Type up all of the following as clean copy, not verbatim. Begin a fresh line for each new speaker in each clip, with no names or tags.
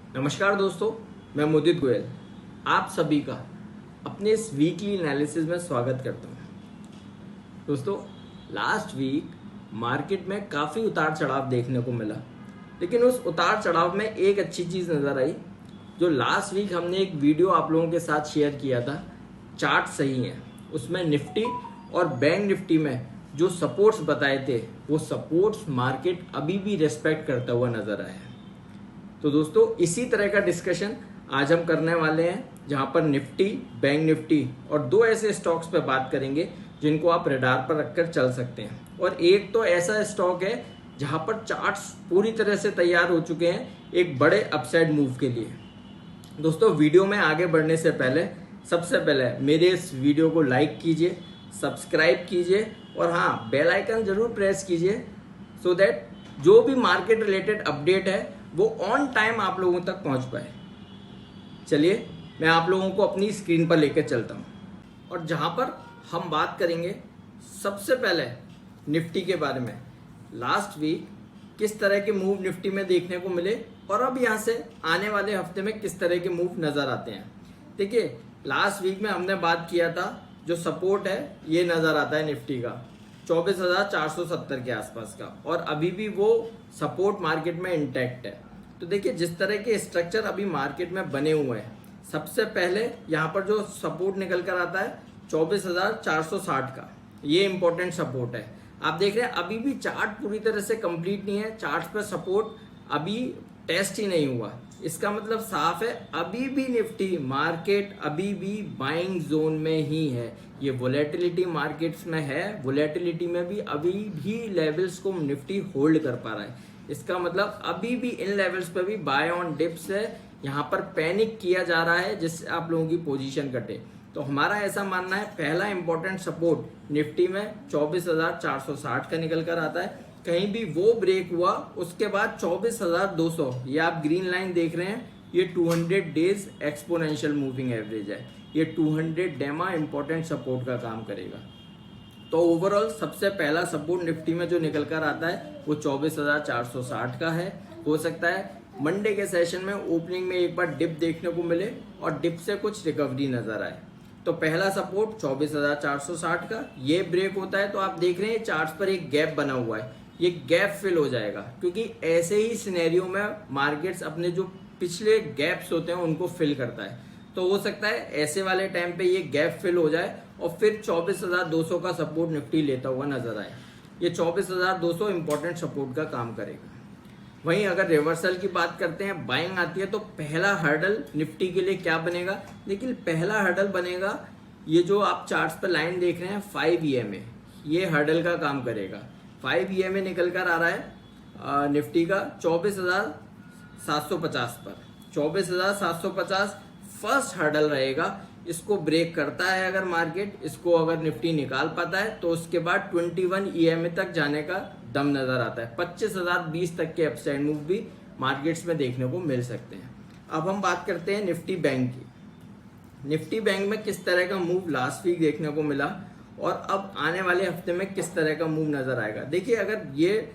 नमस्कार दोस्तों, मैं मुदित गोयल आप सभी का अपने इस वीकली एनालिसिस में स्वागत करता हूं। दोस्तों, लास्ट वीक मार्केट में काफ़ी उतार चढ़ाव देखने को मिला, लेकिन उस उतार चढ़ाव में एक अच्छी चीज़ नज़र आई। जो लास्ट वीक हमने एक वीडियो आप लोगों के साथ शेयर किया था, चार्ट सही है, उसमें निफ्टी और बैंक निफ्टी में जो सपोर्ट्स बताए थे, वो सपोर्ट्स मार्केट अभी भी रेस्पेक्ट करता हुआ नज़र आया है। तो दोस्तों, इसी तरह का डिस्कशन आज हम करने वाले हैं, जहां पर निफ्टी, बैंक निफ्टी और दो ऐसे स्टॉक्स पे बात करेंगे जिनको आप रडार पर रखकर चल सकते हैं। और एक तो ऐसा स्टॉक है जहां पर चार्ट्स पूरी तरह से तैयार हो चुके हैं एक बड़े अपसाइड मूव के लिए। दोस्तों, वीडियो में आगे बढ़ने से पहले सबसे पहले मेरे इस वीडियो को लाइक कीजिए, सब्सक्राइब कीजिए और हाँ, बेल आइकन जरूर प्रेस कीजिए सो दैट जो भी मार्केट रिलेटेड अपडेट है वो ऑन टाइम आप लोगों तक पहुंच पाए। चलिए, मैं आप लोगों को अपनी स्क्रीन पर लेकर चलता हूं और जहां पर हम बात करेंगे सबसे पहले निफ्टी के बारे में। लास्ट वीक किस तरह के मूव निफ्टी में देखने को मिले और अब यहां से आने वाले हफ्ते में किस तरह के मूव नजर आते हैं। देखिए, लास्ट वीक में हमने बात किया था, जो सपोर्ट है ये नजर आता है निफ्टी का 24,470 के आसपास का, और अभी भी वो सपोर्ट मार्केट में इंटैक्ट है। तो देखिए, जिस तरह के स्ट्रक्चर अभी मार्केट में बने हुए हैं, सबसे पहले यहाँ पर जो सपोर्ट निकल कर आता है 24,460 का, ये इंपॉर्टेंट सपोर्ट है। आप देख रहे हैं अभी भी चार्ट पूरी तरह से कंप्लीट नहीं है, चार्ट पर सपोर्ट अभी टेस्ट ही नहीं हुआ। इसका मतलब साफ है, अभी भी निफ्टी मार्केट अभी भी बाइंग जोन में ही है। ये वोलेटिलिटी मार्केट्स में है, वोलेटिलिटी में भी अभी भी लेवल्स को निफ्टी होल्ड कर पा रहा है। इसका मतलब अभी भी इन लेवल्स पर भी बाय ऑन डिप्स है। यहाँ पर पैनिक किया जा रहा है जिससे आप लोगों की पोजीशन कटे। तो हमारा ऐसा मानना है, पहला इंपॉर्टेंट सपोर्ट निफ्टी में 24,460 का निकल कर आता है। कहीं भी वो ब्रेक हुआ उसके बाद 24,200, ये आप ग्रीन लाइन देख रहे हैं, ये 200 डेज एक्सपोनेंशियल मूविंग एवरेज है। ये 200 डेमा इंपॉर्टेंट सपोर्ट का काम करेगा। तो ओवरऑल सबसे पहला सपोर्ट निफ्टी में जो निकल कर आता है वो 24,460 का है। हो सकता है मंडे के सेशन में ओपनिंग में एक बार डिप देखने को मिले और डिप से कुछ रिकवरी नजर आए। तो पहला सपोर्ट 24,460 का, ये ब्रेक होता है तो आप देख रहे हैं चार्ट्स पर एक गैप बना हुआ है, ये गैप फिल हो जाएगा, क्योंकि ऐसे ही सिनेरियो में मार्केट्स अपने जो पिछले गैप्स होते हैं उनको फिल करता है। तो हो सकता है ऐसे वाले टाइम पे ये गैप फिल हो जाए और फिर 24,200 का सपोर्ट निफ्टी लेता हुआ नजर आए। ये 24,200 इंपॉर्टेंट सपोर्ट का काम करेगा। वहीं अगर रिवर्सल की बात करते हैं, बाइंग आती है, तो पहला हर्डल निफ्टी के लिए क्या बनेगा? लेकिन पहला हर्डल बनेगा, ये जो आप चार्ट्स पर लाइन देख रहे हैं 5 EMA, ये हर्डल का काम करेगा। 5 EMA निकल कर आ रहा है निफ्टी का 24,750 पर। 24,750 फर्स्ट हर्डल रहेगा। इसको ब्रेक करता है अगर मार्केट, इसको अगर निफ्टी निकाल पाता है तो उसके बाद 21 EMA तक जाने का दम नजर आता है। 25,020 तक के अपसाइड मूव भी मार्केट्स में देखने को मिल सकते हैं। अब हम बात करते हैं निफ्टी बैंक की। निफ्टी बैंक में किस तरह का मूव लास्ट वीक देखने को मिला और अब आने वाले हफ्ते में किस तरह का मूव नजर आएगा। देखिए, अगर ये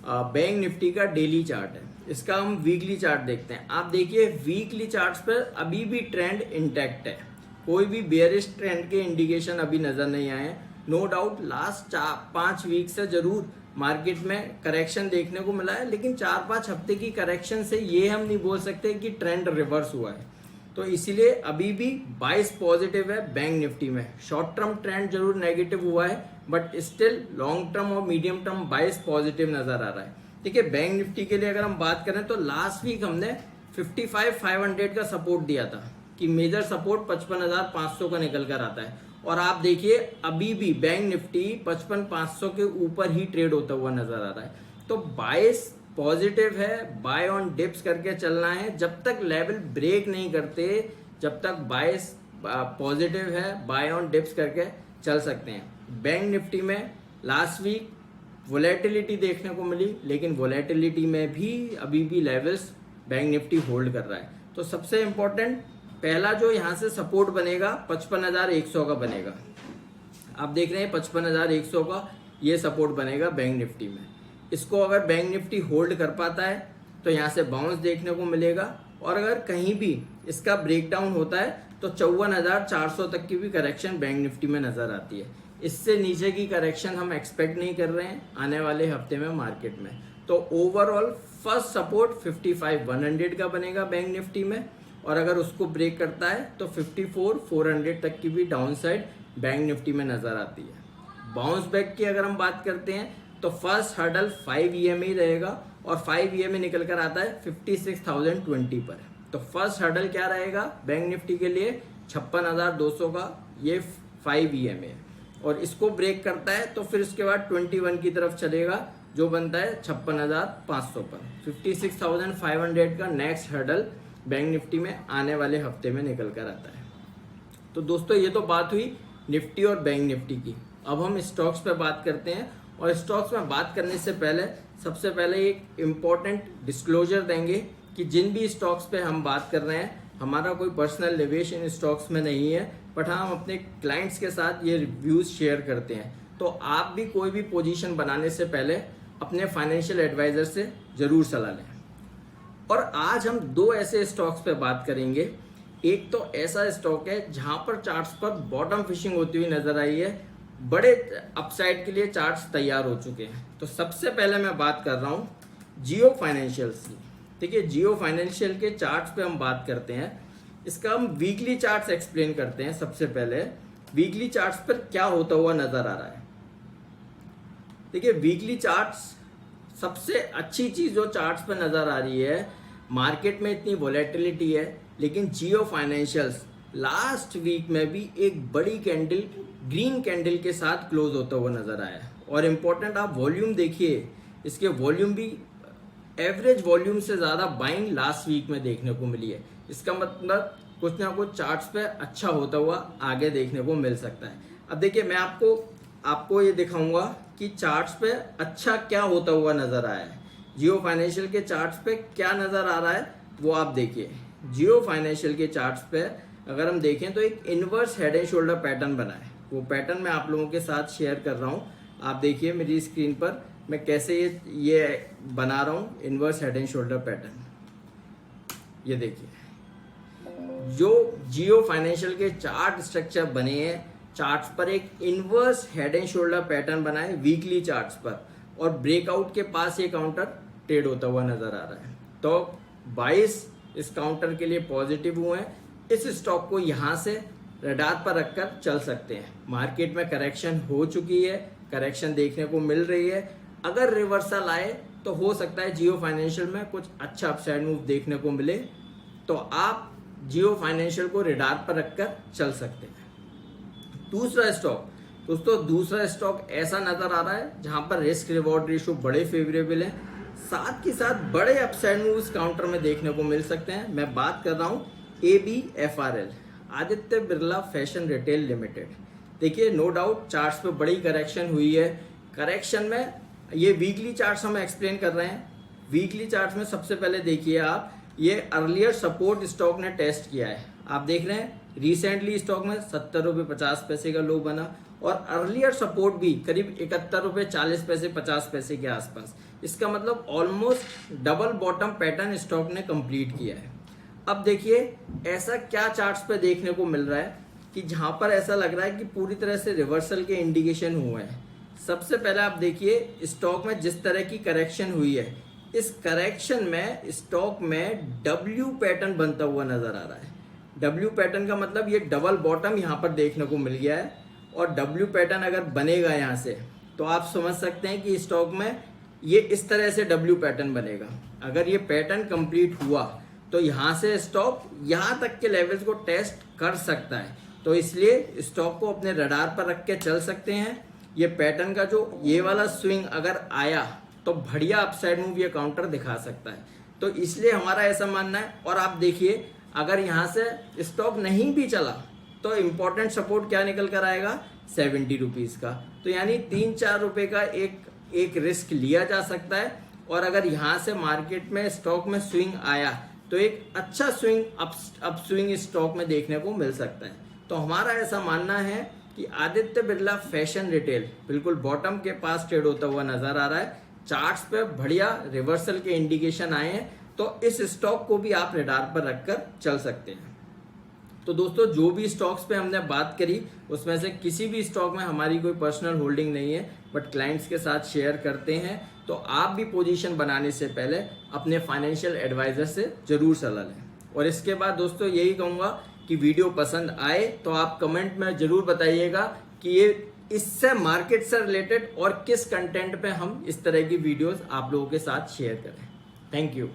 बैंक निफ्टी का डेली चार्ट है, इसका हम वीकली चार्ट देखते हैं। आप देखिए, वीकली चार्ट्स पर अभी भी ट्रेंड इंटैक्ट है, कोई भी बेयरिश ट्रेंड के इंडिकेशन अभी नजर नहीं आए। नो डाउट लास्ट 4-5 वीक से जरूर मार्केट में करेक्शन देखने को मिला है, लेकिन 4-5 हफ्ते की करेक्शन से ये हम नहीं बोल सकते कि ट्रेंड रिवर्स हुआ है। तो इसीलिए अभी भी 22 पॉजिटिव है बैंक निफ्टी में। शॉर्ट टर्म ट्रेंड जरूर नेगेटिव हुआ है, बट स्टिल लॉन्ग टर्म और मीडियम टर्म 22 पॉजिटिव नजर आ रहा है। देखिए, बैंक निफ्टी के लिए अगर हम बात करें तो लास्ट वीक हमने 55,500 का सपोर्ट दिया था कि मेजर सपोर्ट 55,500 का निकल कर आता है, और आप देखिए अभी भी बैंक निफ्टी 55,500 के ऊपर ही ट्रेड होता हुआ नजर आ रहा है। तो 22 पॉजिटिव है, बाय ऑन डिप्स करके चलना है। जब तक लेवल ब्रेक नहीं करते, जब तक 22 पॉजिटिव है, बाय ऑन डिप्स करके चल सकते हैं। बैंक निफ्टी में लास्ट वीक वोलेटिलिटी देखने को मिली, लेकिन वोलेटिलिटी में भी अभी भी लेवल्स बैंक निफ्टी होल्ड कर रहा है। तो सबसे इंपॉर्टेंट पहला जो यहाँ से सपोर्ट बनेगा 55,100 का बनेगा। आप देख रहे हैं 55,100 का ये सपोर्ट बनेगा बैंक निफ्टी में। इसको अगर बैंक निफ्टी होल्ड कर पाता है तो यहाँ से बाउंस देखने को मिलेगा और अगर कहीं भी इसका ब्रेकडाउन होता है तो 54,400 तक की भी करेक्शन बैंक निफ्टी में नजर आती है। इससे नीचे की करेक्शन हम एक्सपेक्ट नहीं कर रहे हैं आने वाले हफ्ते में मार्केट में। तो ओवरऑल फर्स्ट सपोर्ट 55,100 का बनेगा बैंक निफ्टी में, और अगर उसको ब्रेक करता है तो 54,400 तक की भी डाउन साइड बैंक निफ्टी में नजर आती है। बाउंस बैक की अगर हम बात करते हैं तो फर्स्ट हर्डल 5 EMA रहेगा, और 5 EMA निकल कर आता है 56,020 पर। तो फर्स्ट हर्डल क्या रहेगा बैंक निफ्टी के लिए 56,200 का, ये 5 EMA, और इसको ब्रेक करता है तो फिर उसके बाद 21 की तरफ चलेगा जो बनता है 56,500 पर। 56,500 का नेक्स्ट हर्डल बैंक निफ्टी में आने वाले हफ्ते में निकल कर आता है। तो दोस्तों ये तो बात हुई निफ्टी और बैंक निफ्टी की। अब हम स्टॉक्स पे बात करते हैं, और स्टॉक्स में बात करने से पहले सबसे पहले एक इम्पॉर्टेंट डिस्क्लोजर देंगे कि जिन भी स्टॉक्स पे हम बात कर रहे हैं हमारा कोई पर्सनल निवेश इन स्टॉक्स में नहीं है, बट हम अपने क्लाइंट्स के साथ ये रिव्यूज शेयर करते हैं। तो आप भी कोई भी पोजीशन बनाने से पहले अपने फाइनेंशियल एडवाइजर से जरूर सलाह लें। और आज हम दो ऐसे स्टॉक्स पे बात करेंगे। एक तो ऐसा स्टॉक है जहां पर चार्ट्स पर बॉटम फिशिंग होती हुई नजर आई है, बड़े अपसाइड के लिए चार्ट्स तैयार हो चुके हैं। तो सबसे पहले मैं बात कर रहा हूं जियो फाइनेंशियल्स की। देखिए जियो फाइनेंशियल के चार्ट्स पे हम बात करते हैं, इसका हम वीकली चार्ट्स एक्सप्लेन करते हैं। सबसे पहले वीकली चार्ट्स पर क्या होता हुआ नजर आ रहा है। देखिए वीकली चार्ट्स सबसे अच्छी चीज जो चार्ट्स पर नजर आ रही है, मार्केट में इतनी वोलेटिलिटी है लेकिन जियो फाइनेंशियल्स लास्ट वीक में भी एक बड़ी कैंडल, ग्रीन कैंडल के साथ क्लोज होता हुआ नजर आया है। और इम्पोर्टेंट आप वॉल्यूम देखिए, इसके वॉल्यूम भी एवरेज वॉल्यूम से ज्यादा बाइंग लास्ट वीक में देखने को मिली है। इसका मतलब कुछ ना कुछ चार्ट्स पे अच्छा होता हुआ आगे देखने को मिल सकता है। अब देखिए मैं आपको ये दिखाऊंगा कि चार्ट्स पे अच्छा क्या होता हुआ नजर आया है। जियो फाइनेंशियल के चार्ट्स पे क्या नजर आ रहा है वो आप देखिए। जियो फाइनेंशियल के चार्ट्स पे अगर हम देखें तो एक inverse head and shoulder pattern बना है। वो पैटर्न मैं आप लोगों के साथ शेयर कर रहा हूँ। आप देखिए मेरी स्क्रीन पर मैं कैसे ये बना रहा हूँ inverse head and shoulder pattern. ये देखिए जो जियो फाइनेंशियल के चार्ट स्ट्रक्चर बने हैं, चार्ट्स पर एक inverse head and shoulder pattern बना है वीकली चार्ट्स पर, और ब्रेकआउट के पास ये काउंटर ट्रेड होता हुआ नजर आ रहा है। तो 22 इस काउंटर के लिए पॉजिटिव हुए हैं। इस स्टॉक को यहां से रडार पर रखकर चल सकते हैं। मार्केट में करेक्शन हो चुकी है, करेक्शन देखने को मिल रही है। अगर रिवर्सल आए तो हो सकता है जियो फाइनेंशियल में कुछ अच्छा अपसाइड मूव देखने को मिले, तो आप जियो फाइनेंशियल को रडार पर रखकर चल सकते हैं। दूसरा स्टॉक दोस्तों, दूसरा स्टॉक ऐसा नजर आ रहा है जहां पर रिस्क रिवॉर्ड रेशियो बड़े फेवरेबल है, साथ ही साथ बड़े अपसाइड मूव्स काउंटर में देखने को मिल सकते हैं। मैं बात कर रहा हूं ABFRL, Aditya Birla fashion retail limited. देखिए नो डाउट चार्ट्स पे बड़ी करेक्शन हुई है। करेक्शन में ये वीकली चार्ट्स हम एक्सप्लेन कर रहे हैं। वीकली चार्ट्स में सबसे पहले देखिए आप, ये अर्लियर सपोर्ट स्टॉक ने टेस्ट किया है। आप देख रहे हैं रिसेंटली स्टॉक में 70 रुपये 50 पैसे का लो बना, और अर्लियर सपोर्ट भी करीब 71 रुपये 40 पैसे 50 पैसे के आसपास। इसका मतलब almost double bottom pattern stock ने कंप्लीट किया है। अब देखिए ऐसा क्या चार्ट्स पे देखने को मिल रहा है कि जहां पर ऐसा लग रहा है कि पूरी तरह से रिवर्सल के इंडिकेशन हुए हैं। सबसे पहले आप देखिए स्टॉक में जिस तरह की करेक्शन हुई है, इस करेक्शन में स्टॉक में डब्ल्यू पैटर्न बनता हुआ नजर आ रहा है। डब्ल्यू पैटर्न का मतलब ये डबल बॉटम यहाँ पर देखने को मिल गया है, और डब्ल्यू पैटर्न अगर बनेगा यहाँ से तो आप समझ सकते हैं कि स्टॉक में ये इस तरह से डब्ल्यू पैटर्न बनेगा। अगर ये पैटर्न कंप्लीट हुआ तो यहाँ से स्टॉक यहाँ तक के लेवल्स को टेस्ट कर सकता है। तो इसलिए स्टॉक को अपने रडार पर रख के चल सकते हैं। ये पैटर्न का जो ये वाला स्विंग अगर आया तो बढ़िया अपसाइड मूव ये काउंटर दिखा सकता है। तो इसलिए हमारा ऐसा मानना है। और आप देखिए अगर यहाँ से स्टॉक नहीं भी चला तो इम्पोर्टेंट सपोर्ट क्या निकल कर आएगा, 70 रुपीज़ का। तो यानी 3-4 रुपये का एक रिस्क लिया जा सकता है। और अगर यहाँ से मार्केट में स्टॉक में स्विंग आया तो एक अच्छा स्विंग अप स्विंग स्टॉक में देखने को मिल सकता है। तो हमारा ऐसा मानना है कि आदित्य बिरला फैशन रिटेल बिल्कुल बॉटम के पास ट्रेड होता हुआ नजर आ रहा है। चार्ट्स पे बढ़िया रिवर्सल के इंडिकेशन आए हैं, तो इस स्टॉक को भी आप रेडार पर रखकर चल सकते हैं। तो दोस्तों जो भी स्टॉक्स पे हमने बात करी उसमें से किसी भी स्टॉक में हमारी कोई पर्सनल होल्डिंग नहीं है, बट क्लाइंट्स के साथ शेयर करते हैं। तो आप भी पोजीशन बनाने से पहले अपने फाइनेंशियल एडवाइजर से जरूर सलाह लें। और इसके बाद दोस्तों यही कहूँगा कि वीडियो पसंद आए तो आप कमेंट में जरूर बताइएगा कि ये इससे मार्केट से रिलेटेड और किस कंटेंट पे हम इस तरह की वीडियोस आप लोगों के साथ शेयर करें। Thank you.